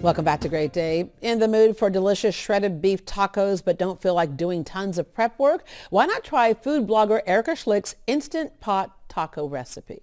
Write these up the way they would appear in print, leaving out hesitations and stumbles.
Welcome back to Great Day. In the mood for delicious shredded beef tacos but don't feel like doing tons of prep work? Why not try food blogger Erica Schlick's Instant Pot Taco recipe?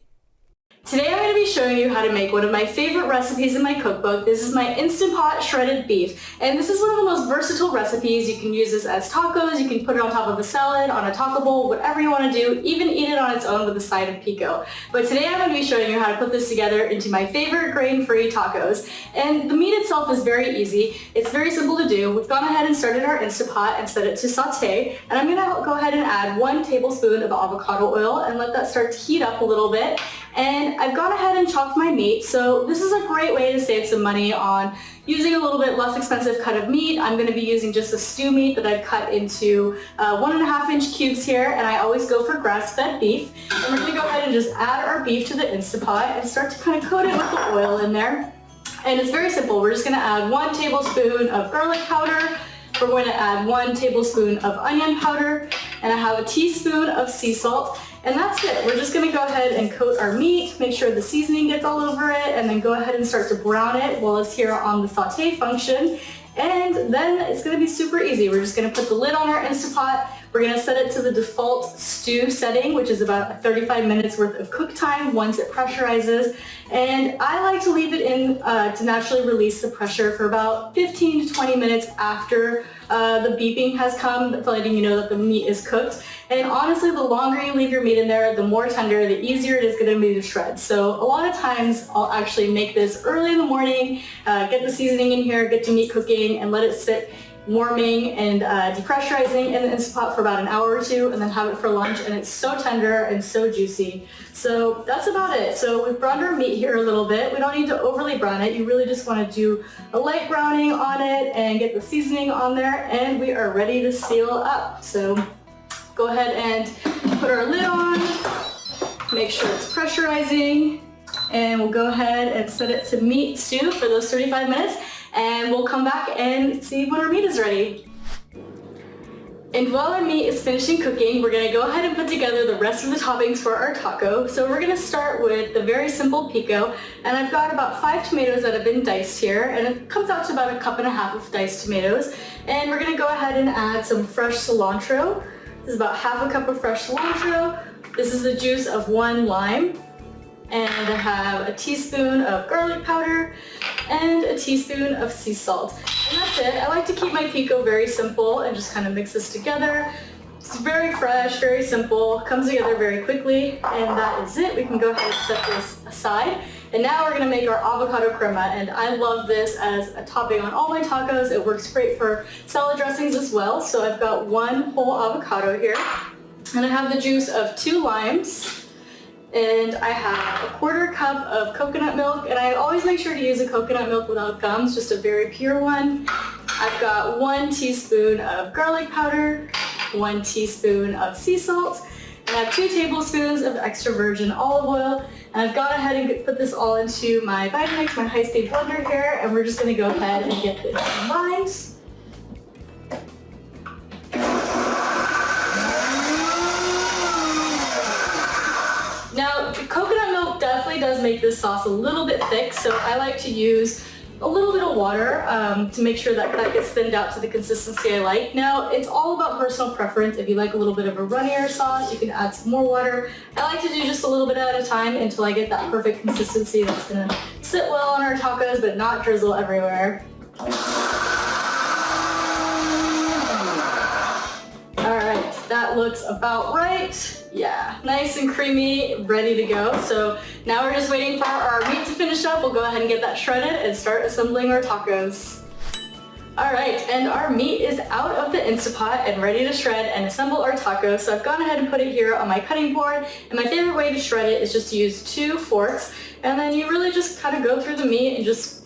Today I'm going to be showing you how to make one of my favorite recipes in my cookbook. This is my Instant Pot shredded beef, and this is one of the most versatile recipes. You can use this as tacos, you can put it on top of a salad, on a taco bowl, whatever you want to do, even eat it on its own with a side of pico. But today I'm going to be showing you how to put this together into my favorite grain-free tacos. And the meat itself is very easy. It's very simple to do. We've gone ahead and started our Instant Pot and set it to saute, and I'm going to go ahead and add 1 tablespoon of avocado oil and let that start to heat up a little bit. And I've gone ahead and chopped my meat, so this is a great way to save some money on using a little bit less expensive cut of meat. I'm going to be using just a stew meat that I've cut into 1.5-inch cubes here, and I always go for grass-fed beef. And we're going to go ahead and just add our beef to the Instant Pot and start to kind of coat it with the oil in there. And it's very simple. We're just going to add 1 tablespoon of garlic powder. We're going to add 1 tablespoon of onion powder, and I have a teaspoon of sea salt. And that's it. We're just going to go ahead and coat our meat, make sure the seasoning gets all over it, and then go ahead and start to brown it while it's here on the saute function. And then it's going to be super easy. We're just going to put the lid on our Instant Pot. We're going to set it to the default stew setting, which is about 35 minutes worth of cook time once it pressurizes. And I like to leave it in to naturally release the pressure for about 15 to 20 minutes after the beeping has come, letting you know that the meat is cooked. And honestly, the longer you leave your meat in there, the more tender, the easier it is going to be to shred. So a lot of times I'll actually make this early in the morning, get the seasoning in here, get the meat cooking, and let it sit warming and depressurizing in the Instant Pot for about an hour or two, and then have it for lunch, and it's so tender and so juicy. So that's about it. So we've browned our meat here a little bit. We don't need to overly brown it. You really just want to do a light browning on it and get the seasoning on there, and we are ready to seal up. So go ahead and put our lid on, make sure it's pressurizing, and we'll go ahead and set it to meat stew for those 35 minutes. And we'll come back and see when our meat is ready. And while our meat is finishing cooking, we're going to go ahead and put together the rest of the toppings for our taco. So we're going to start with the very simple pico, and I've got about 5 tomatoes that have been diced here, and it comes out to about 1.5 cups of diced tomatoes. And we're going to go ahead and add some fresh cilantro. This is about 1/2 cup of fresh cilantro. This is the juice of 1 lime. And I have a teaspoon of garlic powder and a teaspoon of sea salt. And that's it. I like to keep my pico very simple and just kind of mix this together. It's very fresh, very simple, comes together very quickly, and that is it. We can go ahead and set this aside. And now we're going to make our avocado crema, and I love this as a topping on all my tacos. It works great for salad dressings as well. So I've got 1 whole avocado here, and I have the juice of 2 limes. And I have 1/4 cup of coconut milk, and I always make sure to use a coconut milk without gums, just a very pure one. I've got 1 teaspoon of garlic powder, 1 teaspoon of sea salt, and I have 2 tablespoons of extra virgin olive oil. And I've gone ahead and put this all into my Vitamix, my high-speed blender here, and we're just going to go ahead and get this combined. Now, coconut milk definitely does make this sauce a little bit thick, so I like to use a little bit of water to make sure that that gets thinned out to the consistency I like. Now, it's all about personal preference. If you like a little bit of a runnier sauce, you can add some more water. I like to do just a little bit at a time until I get that perfect consistency that's going to sit well on our tacos but not drizzle everywhere. Alright, that looks about right. Yeah, nice and creamy, ready to go. So now we're just waiting for our meat to finish up. We'll go ahead and get that shredded and start assembling our tacos. Alright, and our meat is out of the Instant Pot and ready to shred and assemble our tacos. So I've gone ahead and put it here on my cutting board, and my favorite way to shred it is just to use 2 forks, and then you really just kind of go through the meat and just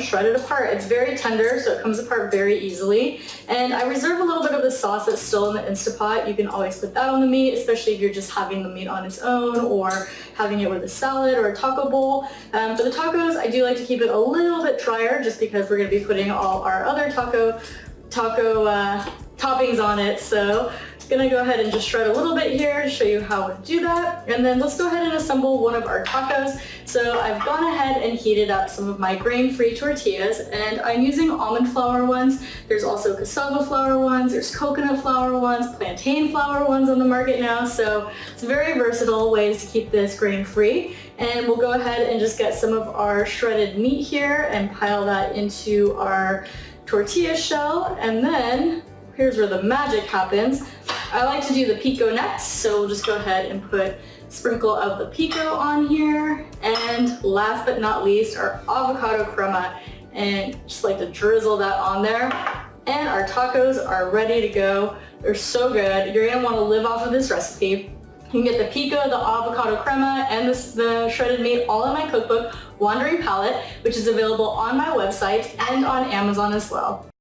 shred it apart. It's very tender, so it comes apart very easily. And I reserve a little bit of the sauce that's still in the Instant Pot. You can always put that on the meat, especially if you're just having the meat on its own or having it with a salad or a taco bowl. For the tacos, I do like to keep it a little bit drier just because we're going to be putting all our other taco toppings on it. So gonna go ahead and just shred a little bit here to show you how to do that. And then let's go ahead and assemble one of our tacos. So I've gone ahead and heated up some of my grain-free tortillas, and I'm using almond flour ones. There's also cassava flour ones, there's coconut flour ones, plantain flour ones on the market now. So it's very versatile ways to keep this grain-free. And we'll go ahead and just get some of our shredded meat here and pile that into our tortilla shell. And then here's where the magic happens. I like to do the pico next, so we'll just go ahead and put a sprinkle of the pico on here. And last but not least, our avocado crema, and just like to drizzle that on there. And our tacos are ready to go. They're so good. You're gonna wanna live off of this recipe. You can get the pico, the avocado crema, and the shredded meat all in my cookbook, Wandering Palette, which is available on my website and on Amazon as well.